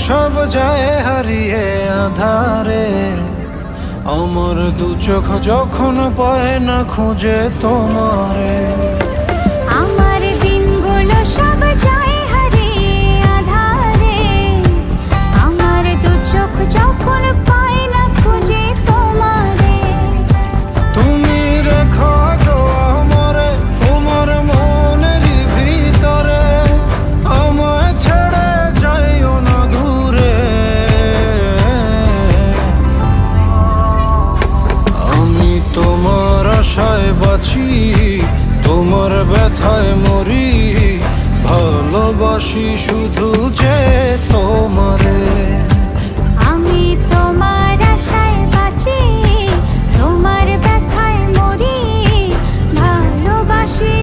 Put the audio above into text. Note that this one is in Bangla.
সব যায় হারিয়ে আধারে, আমার দু চোখ যখন পায় না খুঁজে তোমারে। আমার দিনগুলো সব যায় হারিয়ে আঁধারে, আমার দু চোখ যখন পায় না খুঁজে তোমারে। তুমি রেখো গো আমারে তোমার মনের ভিতরে, আমায় ছেড়ে যাইও না দূরে। আমি তোমার আশায় বাঁচি, তোমার ব্যথায় মরি, ভালোবাসি শুধু যে তোমারে।